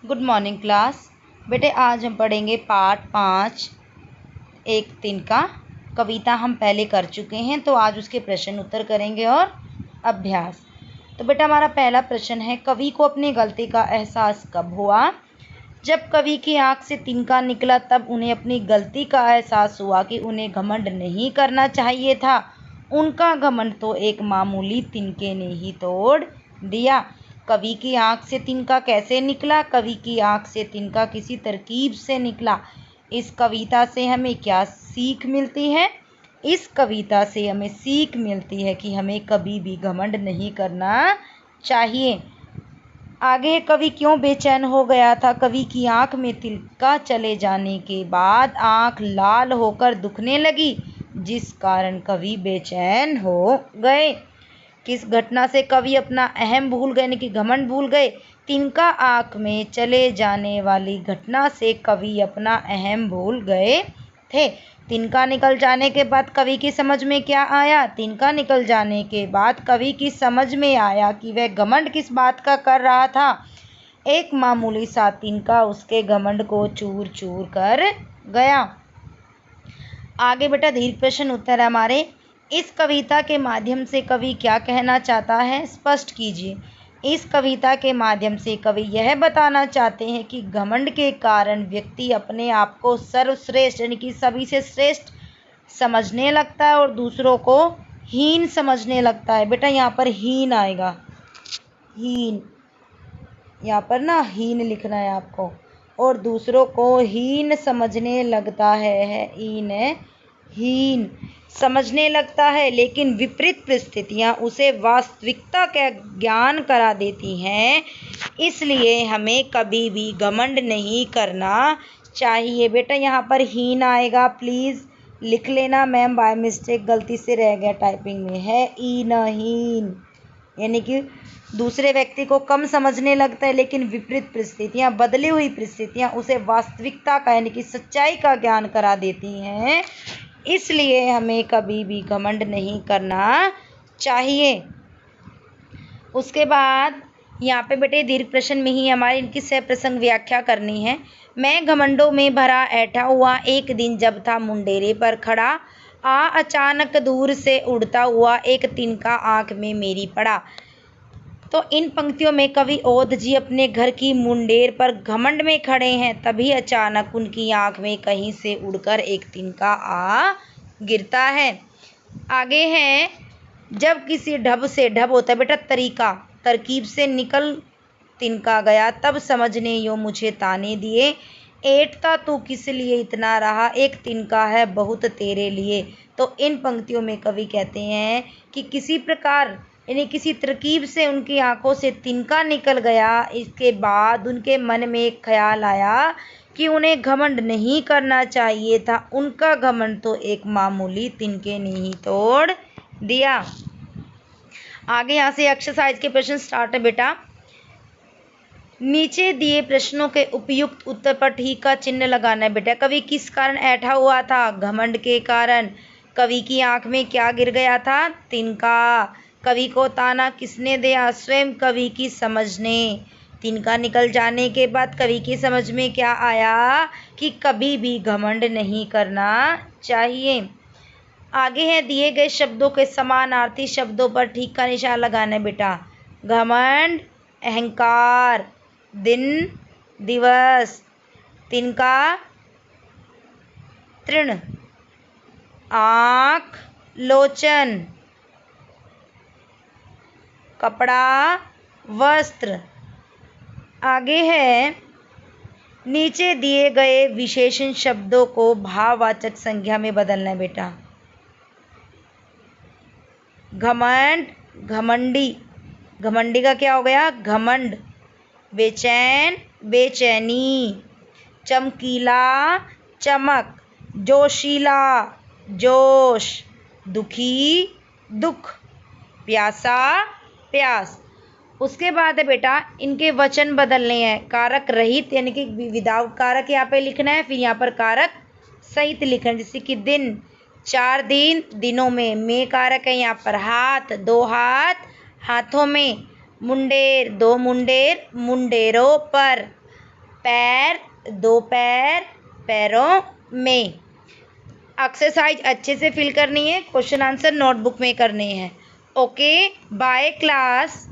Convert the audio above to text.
Good morning class. बेटे आज हम पढ़ेंगे पार्ट 5 एक दिन का। कविता हम पहले कर चुके हैं तो आज उसके प्रश्न उत्तर करेंगे और अभ्यास। तो बेटा हमारा पहला प्रश्न है, कवि को अपनी गलती का एहसास कब हुआ? जब कवि की आँख से तिनका निकला तब उन्हें अपनी गलती का एहसास हुआ कि उन्हें घमंड नहीं करना चाहिए था। उनका घमंड तो एक मामूली तिनके ने ही तोड़ दिया। कवि की आँख से तिनका कैसे निकला? कवि की आँख से तिनका किसी तरकीब से निकला। इस कविता से हमें क्या सीख मिलती है? इस कविता से हमें सीख मिलती है कि हमें कभी भी घमंड नहीं करना चाहिए। आगे, कवि क्यों बेचैन हो गया था? कवि की आँख में तिनका चले जाने के बाद आँख लाल होकर दुखने लगी, जिस कारण कवि बेचैन हो गए। किस घटना से कवि अपना अहम भूल गए, यानी कि घमंड भूल गए? तिनका आँख में चले जाने वाली घटना से कवि अपना अहम भूल गए थे। तिनका निकल जाने के बाद कवि की समझ में क्या आया? तिनका निकल जाने के बाद कवि की समझ में आया कि वह घमंड किस बात का कर रहा था। एक मामूली सा तिनका उसके घमंड को चूर चूर कर गया। आगे बेटा दीर्घ प्रश्न उत्तर है हमारे। इस कविता के माध्यम से कवि क्या कहना चाहता है? स्पष्ट कीजिए। इस कविता के माध्यम से कवि यह बताना चाहते हैं कि घमंड के कारण व्यक्ति अपने आप को सर्वश्रेष्ठ, यानी कि सभी से श्रेष्ठ समझने लगता है और दूसरों को हीन समझने लगता है। बेटा यहाँ पर हीन आएगा, हीन, यहाँ पर ना हीन लिखना है आपको। और दूसरों को हीन समझने लगता है, हीन समझने लगता है, लेकिन विपरीत परिस्थितियाँ उसे वास्तविकता का ज्ञान करा देती हैं। इसलिए हमें कभी भी घमंड नहीं करना चाहिए। बेटा यहाँ पर हीन आएगा, प्लीज़ लिख लेना। मैम बाय मिस्टेक गलती से रह गया टाइपिंग में, है हीन, यानी कि दूसरे व्यक्ति को कम समझने लगता है, लेकिन विपरीत परिस्थितियाँ, बदली हुई परिस्थितियाँ उसे वास्तविकता का, यानी कि सच्चाई का ज्ञान करा देती हैं। इसलिए हमें कभी भी घमंड नहीं करना चाहिए। उसके बाद यहाँ पे बेटे दीर्घ प्रश्न में ही हमारी इनकी सप्रसंग व्याख्या करनी है। मैं घमंडों में भरा ऐठा हुआ एक दिन जब था मुंडेरे पर खड़ा, अचानक दूर से उड़ता हुआ एक तिनका आँख में मेरी पड़ा। तो इन पंक्तियों में कवि ओध जी अपने घर की मुंडेर पर घमंड में खड़े हैं, तभी अचानक उनकी आँख में कहीं से उड़कर एक तिनका आ गिरता है। आगे है, जब किसी ढब से, ढब होता है बेटा तरीका, तरकीब से निकल तिनका गया, तब समझने यो मुझे ताने दिए, ऐठता तू किस लिए इतना रहा, एक तिनका है बहुत तेरे लिए। तो इन पंक्तियों में कवि कहते हैं कि किसी प्रकार, यानी किसी तरकीब से उनकी आंखों से तिनका निकल गया। इसके बाद उनके मन में एक ख्याल आया कि उन्हें घमंड नहीं करना चाहिए था। उनका घमंड तो एक मामूली तिनके ने ही तोड़ दिया। आगे यहाँ से एक्सरसाइज के प्रश्न स्टार्ट है बेटा। नीचे दिए प्रश्नों के उपयुक्त उत्तर पर ठीक का चिन्ह लगाना है बेटा। कवि किस कारण ऐठा हुआ था? घमंड के कारण। कवि की आंख में क्या गिर गया था? तिनका। कवि को ताना किसने दिया? स्वयं कवि की समझ ने। तिनका निकल जाने के बाद कवि की समझ में क्या आया कि कभी भी घमंड नहीं करना चाहिए। आगे है, दिए गए शब्दों के समानार्थी शब्दों पर ठीक का निशान लगाना है बेटा। घमंड अहंकार, दिन दिवस, तिनका तृण, आँख लोचन, कपड़ा वस्त्र। आगे है, नीचे दिए गए विशेषण शब्दों को भाववाचक संज्ञा में बदलना है बेटा। घमंड घमंडी, घमंडी का क्या हो गया? घमंड। बेचैन बेचैनी, चमकीला चमक, जोशीला जोश, दुखी दुख, प्यासा प्यास। उसके बाद है बेटा इनके वचन बदलने हैं। कारक रहित, यानी कि विदाउट कारक यहाँ पे लिखना है, फिर यहाँ पर कारक सहित लिखना है। जैसे कि दिन, 4 दिन, दिनों में कारक है यहाँ पर। हाथ, 2 हाथों में। मुंडेर, 2 मुंडेर, मुंडेरों पर। पैर, 2 पैर, पैरों में। एक्सरसाइज अच्छे से फिल करनी है, क्वेश्चन आंसर नोटबुक में करने हैं। Okay, bye class.